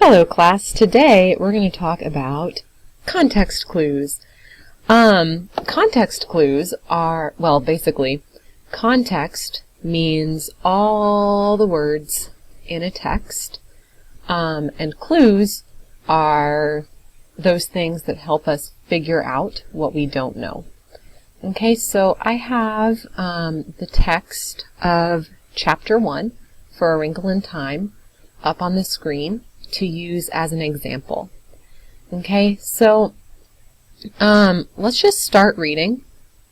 Hello class, today we're going to talk about context clues. Context clues are, well, basically, context means all the words in a text, and clues are those things that help us figure out what we don't know. Okay, so I have the text of Chapter 1 for A Wrinkle in Time up on the screen to use as an example. Okay, so let's just start reading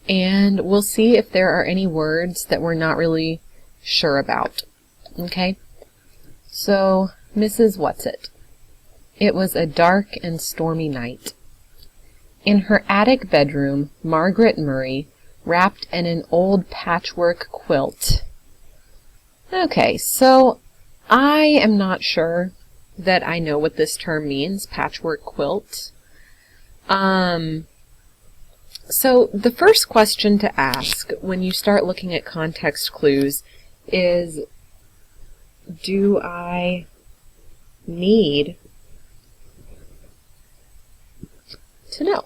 and we'll see if there are any words that we're not really sure about. Okay, so Mrs. Whatsit. It was a dark and stormy night. In her attic bedroom, Margaret Murray, wrapped in an old patchwork quilt. Okay, so I am not sure that I know what this term means, patchwork quilt. So the first question to ask when you start looking at context clues is, do I need to know?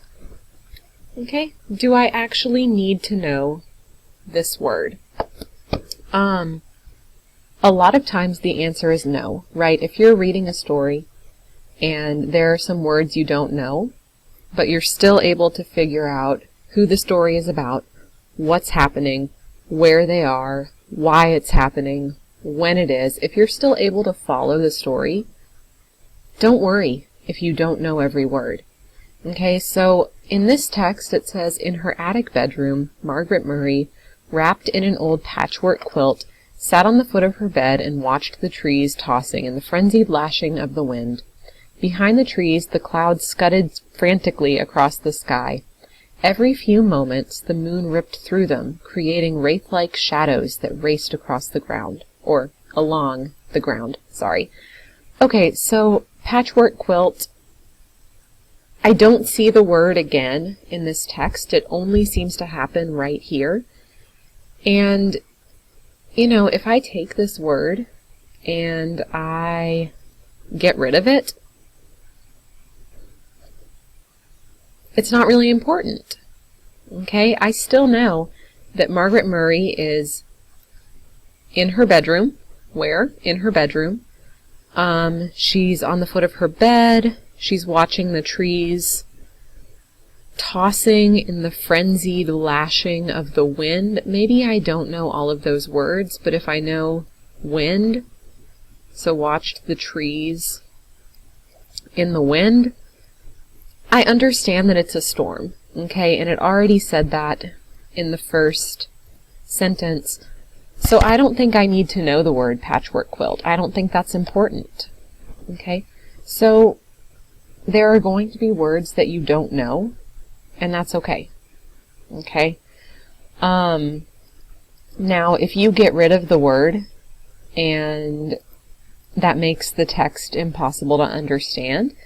Okay, do I actually need to know this word? A lot of times the answer is no, right? If you're reading a story and there are some words you don't know, but you're still able to figure out who the story is about, what's happening, where they are, why it's happening, when it is, if you're still able to follow the story, don't worry if you don't know every word. Okay, so in this text it says, in her attic bedroom, Margaret Murray, wrapped in an old patchwork quilt, sat on the foot of her bed and watched the trees tossing in the frenzied lashing of the wind. Behind the trees, the clouds scudded frantically across the sky. Every few moments, the moon ripped through them, creating wraith-like shadows that raced across the ground. Or, along the ground, sorry. Okay, so patchwork quilt. I don't see the word again in this text. It only seems to happen right here. And you know, if I take this word and I get rid of it, it's not really important. Okay, I still know that Margaret Murray is in her bedroom. Where? In her bedroom. She's on the foot of her bed. She's watching the trees tossing in the frenzied lashing of the wind. Maybe I don't know all of those words, but if I know wind, so watched the trees in the wind, I understand that it's a storm, okay? And it already said that in the first sentence. So I don't think I need to know the word patchwork quilt. I don't think that's important, okay? So there are going to be words that you don't know, and that's okay. Okay? Now, if you get rid of the word and that makes the text impossible to understand,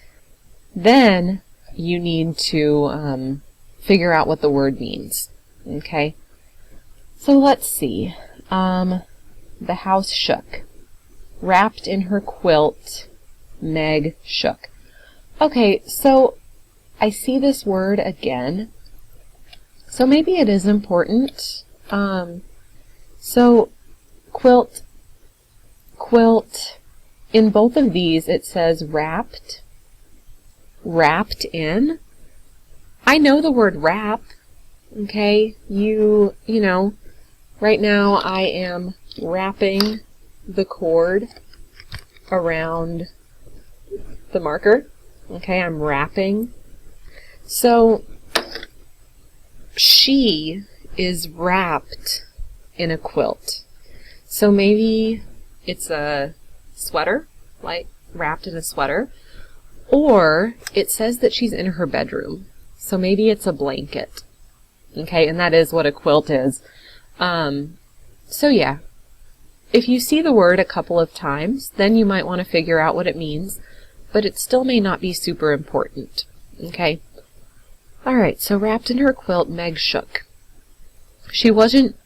then you need to figure out what the word means. Okay? So let's see. The house shook. Wrapped in her quilt, Meg shook. Okay, so I see this word again, so maybe it is important. So quilt, in both of these it says wrapped, wrapped in. I know the word wrap, okay? You know, right now I am wrapping the cord around the marker, okay? I'm wrapping. So, she is wrapped in a quilt. So maybe it's a sweater, like wrapped in a sweater. Or it says that she's in her bedroom. So maybe it's a blanket. Okay, and that is what a quilt is. So yeah, if you see the word a couple of times, then you might want to figure out what it means, but it still may not be super important. Okay? Alright, so wrapped in her quilt, Meg shook. She wasn't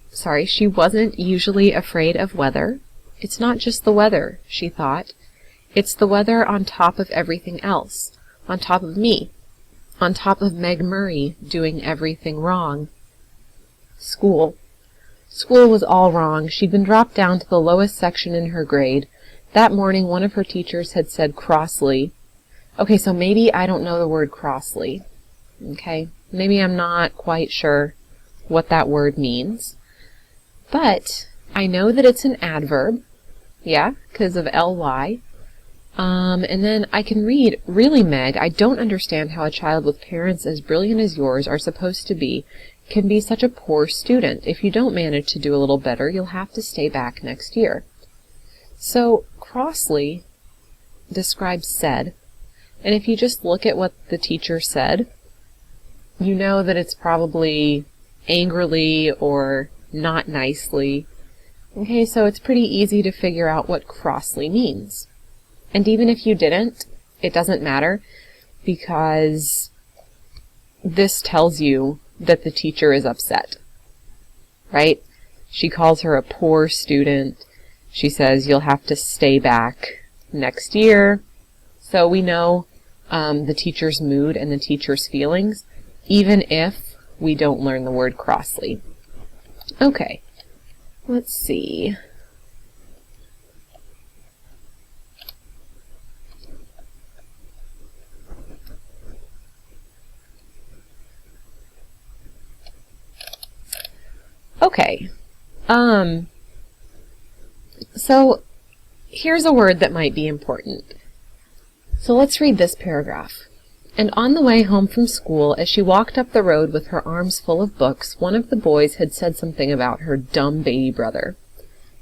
usually afraid of weather. It's not just the weather, she thought. It's the weather on top of everything else, on top of me, on top of Meg Murray doing everything wrong. School. School was all wrong. She'd been dropped down to the lowest section in her grade. That morning, one of her teachers had said crossly, okay, so maybe I don't know the word crossly. Okay, maybe I'm not quite sure what that word means. But I know that it's an adverb, yeah, because of ly. And then I can read, really, Meg, I don't understand how a child with parents as brilliant as yours are supposed to be can be such a poor student. If you don't manage to do a little better, you'll have to stay back next year. So, crossly describes said, and if you just look at what the teacher said, you know that it's probably angrily or not nicely. Okay, so it's pretty easy to figure out what crossly means. And even if you didn't, it doesn't matter, because this tells you that the teacher is upset, right? She calls her a poor student. She says you'll have to stay back next year. So we know the teacher's mood and the teacher's feelings, even if we don't learn the word crossly. Okay, let's see. Okay, so here's a word that might be important. So let's read this paragraph. And on the way home from school, as she walked up the road with her arms full of books, one of the boys had said something about her dumb baby brother.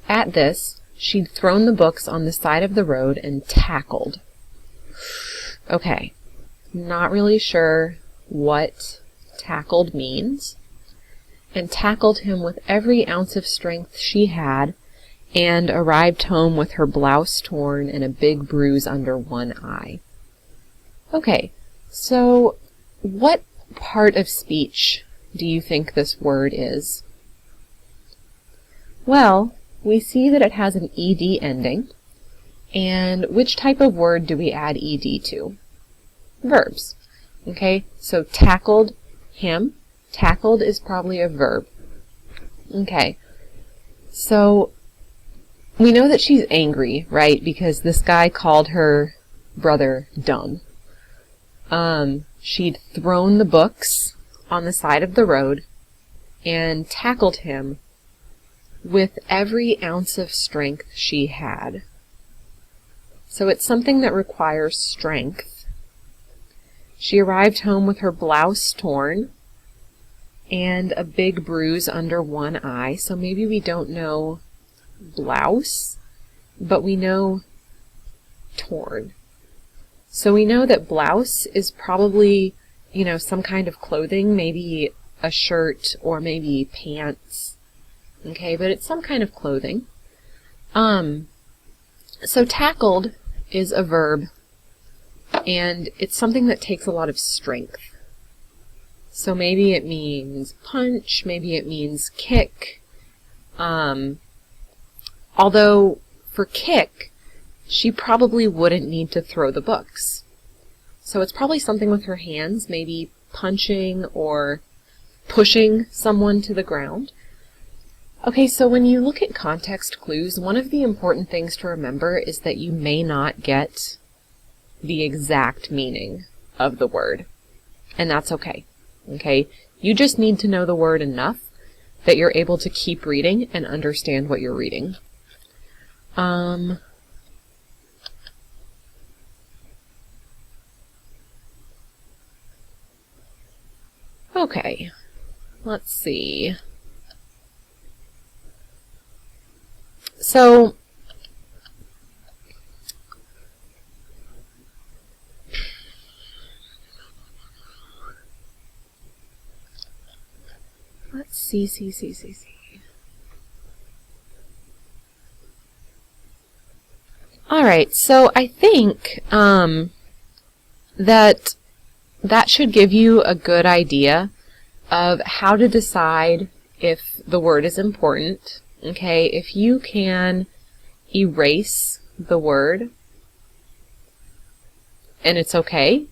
At this, she'd thrown the books on the side of the road and tackled. Okay, not really sure what tackled means. And tackled him with every ounce of strength she had, and arrived home with her blouse torn and a big bruise under one eye. Okay, so what part of speech do you think this word is? Well, we see that it has an ed ending, and which type of word do we add ed to? Verbs. Okay, so tackled him. Tackled is probably a verb. Okay, so we know that she's angry, right? Because this guy called her brother dumb. She'd thrown the books on the side of the road and tackled him with every ounce of strength she had. So it's something that requires strength. She arrived home with her blouse torn and a big bruise under one eye. So maybe we don't know blouse, but we know torn. So we know that blouse is probably, some kind of clothing, maybe a shirt or maybe pants. Okay, but it's some kind of clothing. So tackled is a verb, and it's something that takes a lot of strength. So maybe it means punch, maybe it means kick. Although for kick, she probably wouldn't need to throw the books. So it's probably something with her hands, maybe punching or pushing someone to the ground. Okay, so when you look at context clues, one of the important things to remember is that you may not get the exact meaning of the word. And that's okay. Okay, you just need to know the word enough that you're able to keep reading and understand what you're reading. Okay, let's see. So, let's see. All right, so I think that should give you a good idea of how to decide if the word is important. Okay, if you can erase the word and it's okay.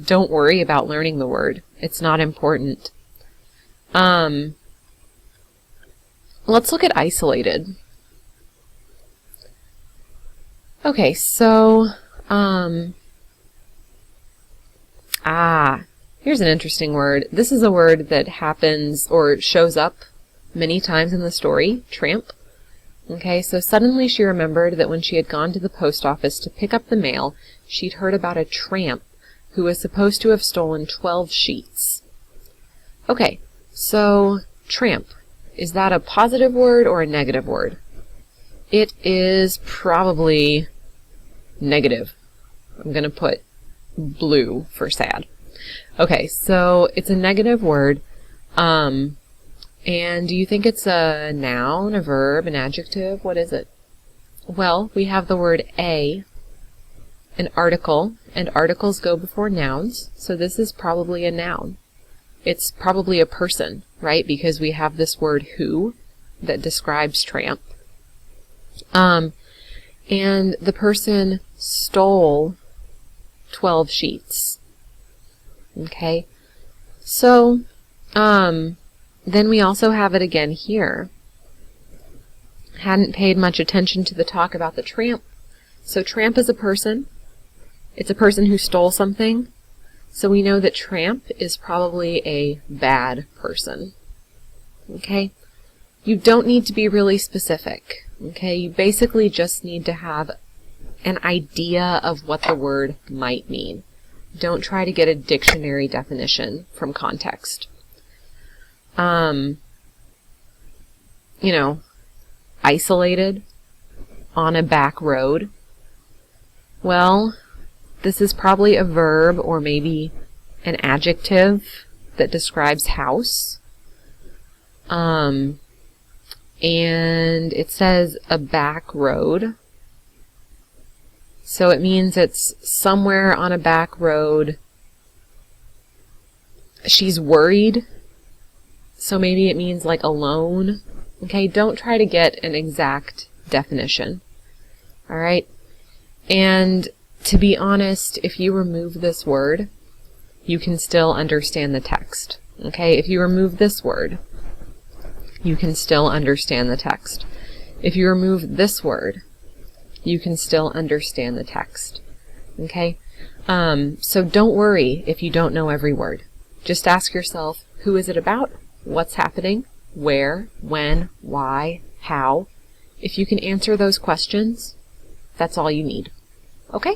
Don't worry about learning the word. It's not important. Let's look at isolated. Okay, so, here's an interesting word. This is a word that happens or shows up many times in the story, tramp. Okay, so suddenly she remembered that when she had gone to the post office to pick up the mail, she'd heard about a tramp who was supposed to have stolen 12 sheets. Okay, so tramp, is that a positive word or a negative word? It is probably negative. I'm going to put blue for sad. Okay, so it's a negative word. And do you think it's a noun, a verb, an adjective? What is it? Well, we have the word a, an article, and articles go before nouns, so this is probably a noun. It's probably a person, right? Because we have this word who that describes tramp. And the person stole 12 sheets. Okay? So, then we also have it again here. Hadn't paid much attention to the talk about the tramp. So tramp is a person. It's a person who stole something. So we know that tramp is probably a bad person. Okay? You don't need to be really specific. Okay? You basically just need to have an idea of what the word might mean. Don't try to get a dictionary definition from context. You know, isolated, on a back road. Well, this is probably a verb or maybe an adjective that describes house. And it says a back road. So it means it's somewhere on a back road. She's worried. So maybe it means like alone. Okay, don't try to get an exact definition. Alright? And to be honest, if you remove this word, you can still understand the text. Okay, if you remove this word, you can still understand the text. If you remove this word, you can still understand the text. Okay? So don't worry if you don't know every word. Just ask yourself, who is it about? What's happening? Where? When? Why? How? If you can answer those questions, that's all you need. Okay?